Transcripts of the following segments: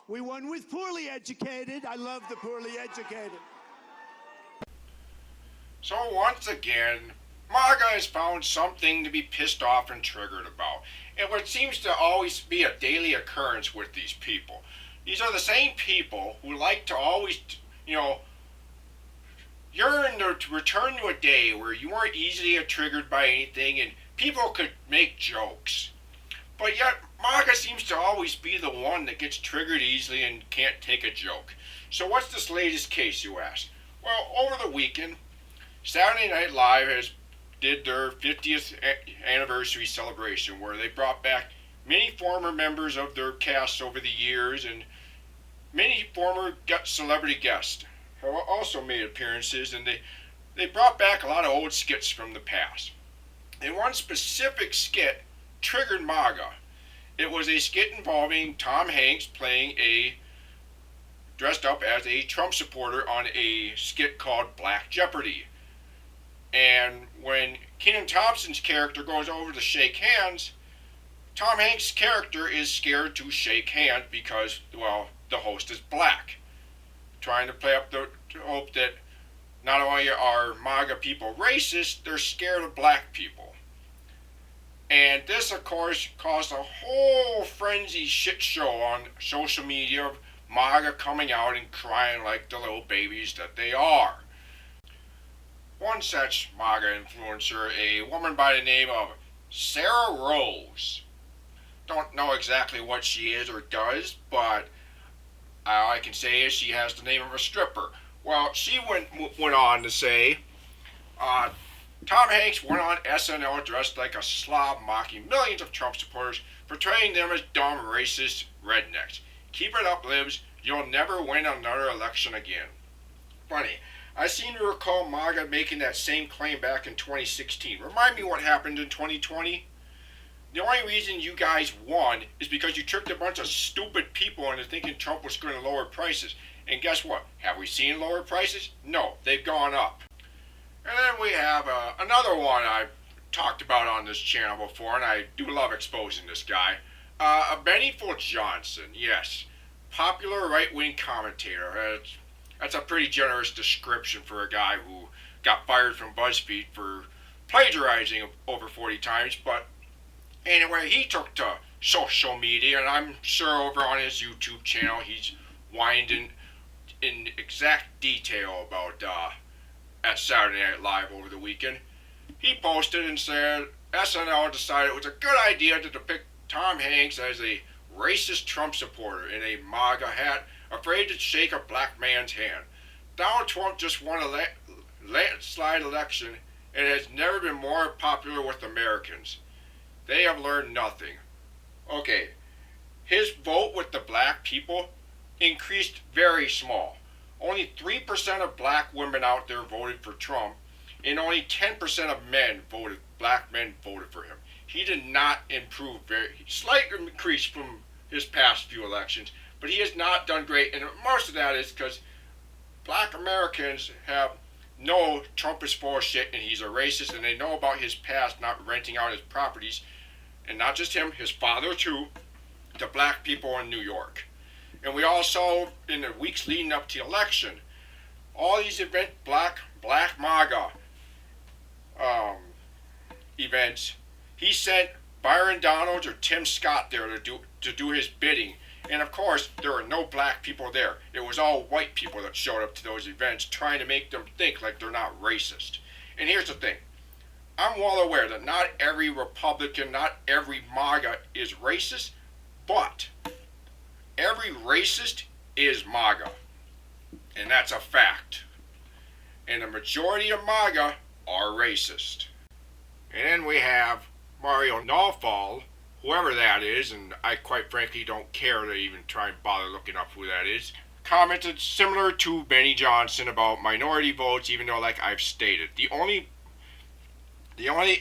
We won with poorly educated. I love the poorly educated. So once again, Maga has found something to be pissed off and triggered about. And what seems to always be a daily occurrence with these people. These are the same people who like to always, yearn to return to a day where you weren't easily triggered by anything and people could make jokes. But yet, Maga seems to always be the one that gets triggered easily and can't take a joke. So what's this latest case, you ask? Well, over the weekend, Saturday Night Live did their 50th anniversary celebration where they brought back many former members of their cast over the years, and many former celebrity guests have also made appearances, and they brought back a lot of old skits from the past. And one specific skit triggered Maga. It was a skit involving Tom Hanks dressed up as a Trump supporter on a skit called Black Jeopardy. And when Kenan Thompson's character goes over to shake hands, Tom Hanks' character is scared to shake hands because, well, the host is black. Trying to play up the hope that not only are MAGA people racist, they're scared of black people. And this, of course, caused a whole frenzy shit show on social media of MAGA coming out and crying like the little babies that they are. One such MAGA influencer, a woman by the name of Sarah Rose. Don't know exactly what she is or does, but all I can say is she has the name of a stripper. Well, she went on to say, Tom Hanks went on SNL dressed like a slob, mocking millions of Trump supporters, portraying them as dumb, racist rednecks. Keep it up, libs. You'll never win another election again. Funny. I seem to recall MAGA making that same claim back in 2016. Remind me what happened in 2020? The only reason you guys won is because you tricked a bunch of stupid people into thinking Trump was going to lower prices. And guess what? Have we seen lower prices? No, they've gone up. And then we have another one I've talked about on this channel before, and I do love exposing this guy. Benny Johnson, yes. Popular right-wing commentator. That's a pretty generous description for a guy who got fired from BuzzFeed for plagiarizing over 40 times. But anyway, he took to social media, and I'm sure over on his YouTube channel he's whined in exact detail about at Saturday Night Live over the weekend. He posted and said SNL decided it was a good idea to depict Tom Hanks as a racist Trump supporter in a MAGA hat, afraid to shake a black man's hand. Donald Trump just won a landslide election and has never been more popular with Americans. They have learned nothing. Okay, his vote with the black people increased very small. Only 3% of black women out there voted for Trump, and only 10% of black men voted for him. He did not improve slight increase from his past few elections, but he has not done great, and most of that is because black Americans know Trump is full of shit and he's a racist, and they know about his past not renting out his properties, and not just him, his father too, to black people in New York. And we all saw in the weeks leading up to the election, all these black MAGA events, he sent Byron Donalds or Tim Scott there to do his bidding. And of course, there were no black people there. It was all white people that showed up to those events trying to make them think like they're not racist. And here's the thing. I'm well aware that not every Republican, not every MAGA is racist, but every racist is MAGA. And that's a fact. And the majority of MAGA are racist. And then we have Mario Nawfal, whoever that is, and I quite frankly don't care to even try and bother looking up who that is, commented similar to Benny Johnson about minority votes, even though, like I've stated, the only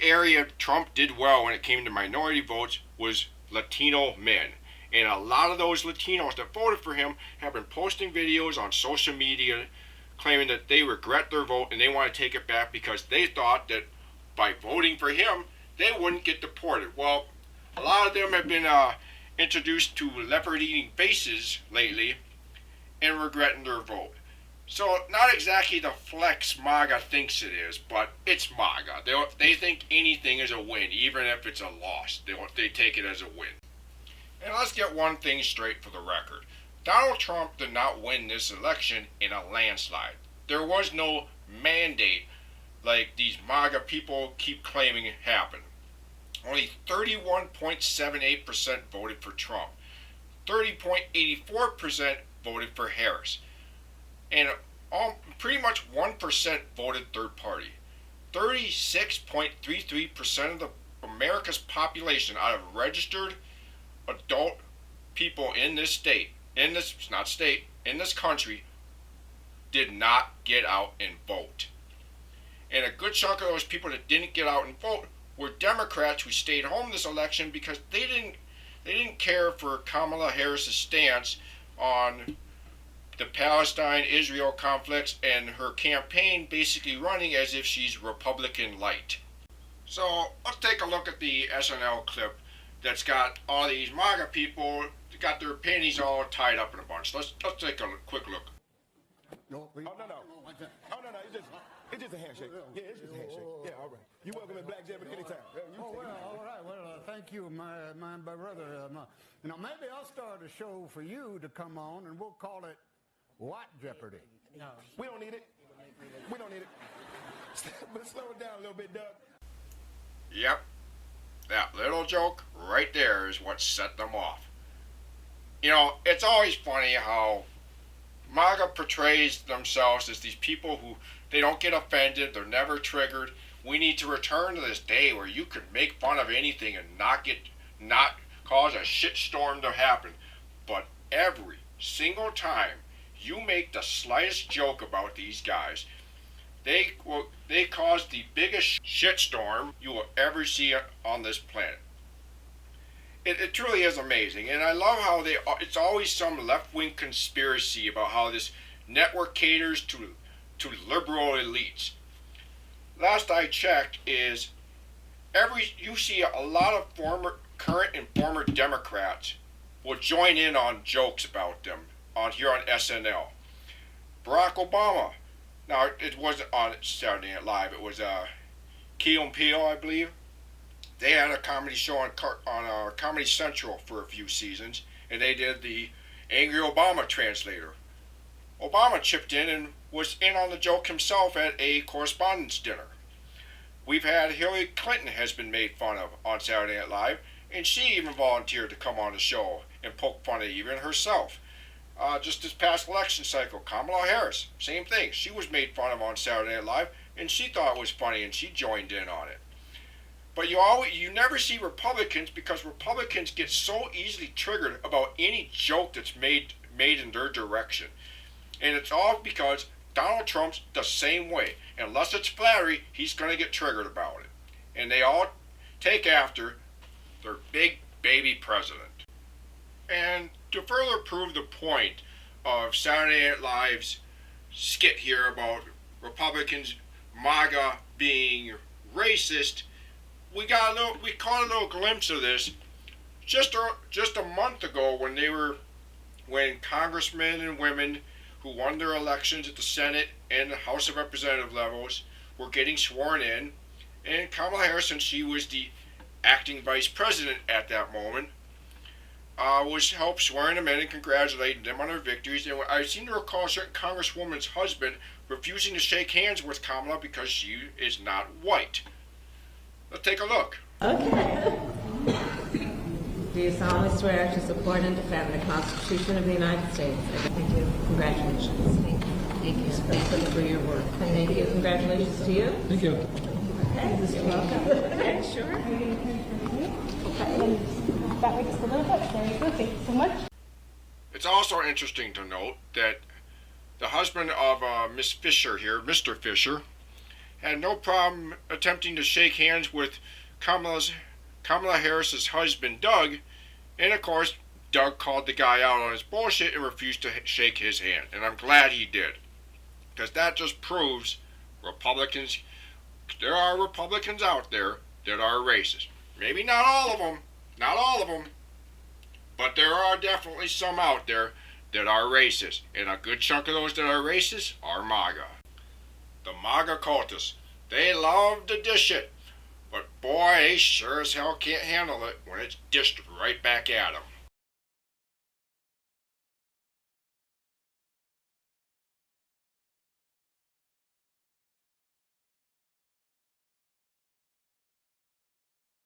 area Trump did well when it came to minority votes was Latino men. And a lot of those Latinos that voted for him have been posting videos on social media claiming that they regret their vote and they want to take it back because they thought that by voting for him, they wouldn't get deported. Well, a lot of them have been introduced to leopard-eating faces lately and regretting their vote. So not exactly the flex MAGA thinks it is, but it's MAGA. They think anything is a win, even if it's a loss. They take it as a win. And let's get one thing straight for the record. Donald Trump did not win this election in a landslide. There was no mandate like these MAGA people keep claiming it happened. Only 31.78% voted for Trump. 30.84% voted for Harris. And pretty much 1% voted third party. 36.33% of America's population out of registered adult people in this country, did not get out and vote. And a good chunk of those people that didn't get out and vote were Democrats who stayed home this election because they didn't care for Kamala Harris's stance on the Palestine-Israel conflicts and her campaign basically running as if she's Republican light. So let's take a look at the SNL clip that's got all these MAGA people got their panties all tied up in a bunch. Let's take a quick look. No. Oh, no. It's just a handshake. Yeah, it's just a handshake. Yeah, all right. You're welcome in Black Jeopardy anytime. All right. Well, thank you, my brother. Maybe I'll start a show for you to come on, and we'll call it What Jeopardy? No. We don't need it. But slow it down a little bit, Doug. Yep. That little joke right there is what set them off. You know, it's always funny how MAGA portrays themselves as these people who they don't get offended, they're never triggered. We need to return to this day where you can make fun of anything and not cause a shitstorm to happen. But every single time you make the slightest joke about these guys, they cause the biggest shitstorm you will ever see on this planet. It truly is amazing, and I love how it's always some left-wing conspiracy about how this network caters to liberal elites. Last I checked is you see a lot of current and former Democrats will join in on jokes about them here on SNL. Barack Obama. Now, it wasn't on Saturday Night Live. It was Key and Peele, I believe. They had a comedy show on Comedy Central for a few seasons, and they did the Angry Obama translator. Obama chipped in and was in on the joke himself at a correspondence dinner. We've had Hillary Clinton has been made fun of on Saturday Night Live, and she even volunteered to come on the show and poke fun at even herself. Just this past election cycle, Kamala Harris, same thing. She was made fun of on Saturday Night Live, and she thought it was funny, and she joined in on it. But you never see Republicans, because Republicans get so easily triggered about any joke that's made in their direction. And it's all because Donald Trump's the same way. Unless it's flattery, he's going to get triggered about it. And they all take after their big baby president. And to further prove the point of Saturday Night Live's skit here about Republicans, MAGA being racist, we caught a little glimpse of this just a month ago when congressmen and women who won their elections at the Senate and the House of Representative levels were getting sworn in, and Kamala Harris, since she was the acting vice president at that moment, was helped swearing them in and congratulating them on their victories. And I seem to recall a certain congresswoman's husband refusing to shake hands with Kamala because she is not white. Let's take a look. Okay. Do you solemnly swear to support and defend the Constitution of the United States? Thank you. Congratulations. Thank you. Thank you for your work. And thank you. Congratulations to you. Thank you. Okay. You're welcome. Okay, sure. Okay. That way just a little bit. There you go. Thank you so much. It's also interesting to note that the husband of Miss Fisher here, Mr. Fisher, had no problem attempting to shake hands with Kamala Harris's husband, Doug, and of course, Doug called the guy out on his bullshit and refused to shake his hand, and I'm glad he did, because that just proves Republicans, there are Republicans out there that are racist. Maybe not all of them, But there are definitely some out there that are racist, and a good chunk of those that are racist are MAGA. The MAGA cultists, they love to dish it, but boy, they sure as hell can't handle it when it's dished right back at them.